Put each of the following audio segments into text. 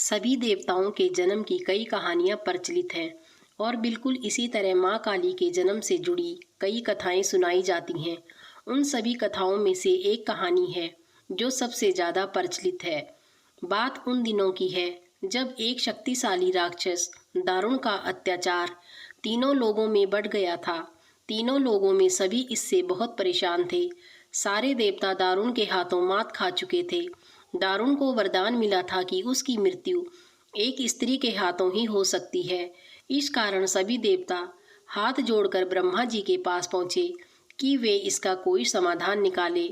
सभी देवताओं के जन्म की कई कहानियां प्रचलित हैं और बिल्कुल इसी तरह माँ काली के जन्म से जुड़ी कई कथाएं सुनाई जाती हैं। उन सभी कथाओं में से एक कहानी है जो सबसे ज़्यादा प्रचलित है। बात उन दिनों की है जब एक शक्तिशाली राक्षस दारुण का अत्याचार तीनों लोगों में बढ़ गया था। तीनों लोगों में सभी इससे बहुत परेशान थे। सारे देवता दारुण के हाथों मात खा चुके थे। दारुण को वरदान मिला था कि उसकी मृत्यु एक स्त्री के हाथों ही हो सकती है। इस कारण सभी देवता हाथ जोड़कर ब्रह्मा जी के पास पहुँचे कि वे इसका कोई समाधान निकाले।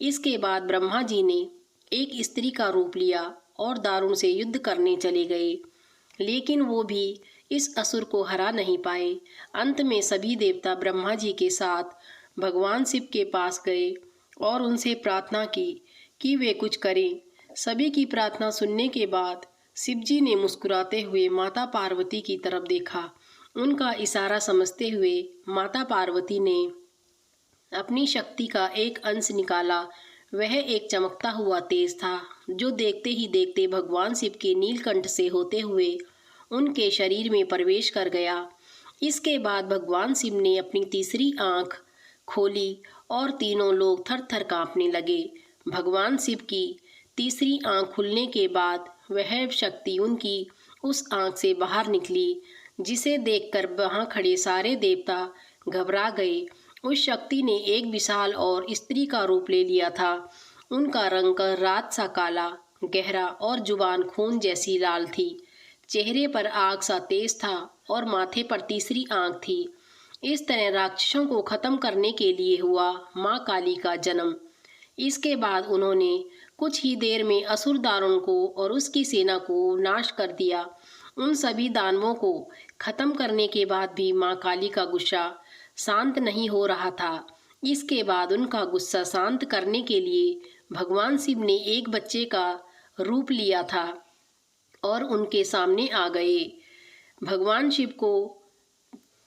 इसके बाद ब्रह्मा जी ने एक स्त्री का रूप लिया और दारुण से युद्ध करने चले गए, लेकिन वो भी इस असुर को हरा नहीं पाए। अंत में सभी देवता ब्रह्मा जी के साथ भगवान शिव के पास गए और उनसे प्रार्थना की कि वे कुछ करें। सभी की प्रार्थना सुनने के बाद शिव जी ने मुस्कुराते हुए माता पार्वती की तरफ देखा। उनका इशारा समझते हुए माता पार्वती ने अपनी शक्ति का एक अंश निकाला। वह एक चमकता हुआ तेज था जो देखते ही देखते भगवान शिव के नीलकंठ से होते हुए उनके शरीर में प्रवेश कर गया। इसके बाद भगवान शिव ने अपनी तीसरी आंख खोली और तीनों लोग थर थर कांपने लगे। भगवान शिव की तीसरी आंख खुलने के बाद वह शक्ति उनकी उस आंख से बाहर निकली, जिसे देखकर वहां खड़े सारे देवता घबरा गए। उस शक्ति ने एक विशाल और स्त्री का रूप ले लिया था। उनका रंग रात सा काला गहरा और जुबान खून जैसी लाल थी। चेहरे पर आग सा तेज था और माथे पर तीसरी आंख थी। इस तरह राक्षसों को खत्म करने के लिए हुआ माँ काली का जन्म। इसके बाद उन्होंने कुछ ही देर में असुर दारुण को और उसकी सेना को नाश कर दिया। उन सभी दानवों को खत्म करने के बाद भी माँ काली का गुस्सा शांत नहीं हो रहा था। इसके बाद उनका गुस्सा शांत करने के लिए भगवान शिव ने एक बच्चे का रूप लिया था और उनके सामने आ गए। भगवान शिव को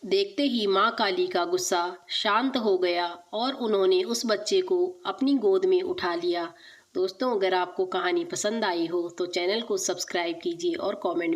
देखते ही माँ काली का गुस्सा शांत हो गया और उन्होंने उस बच्चे को अपनी गोद में उठा लिया। दोस्तों, अगर आपको कहानी पसंद आई हो तो चैनल को सब्सक्राइब कीजिए और कमेंट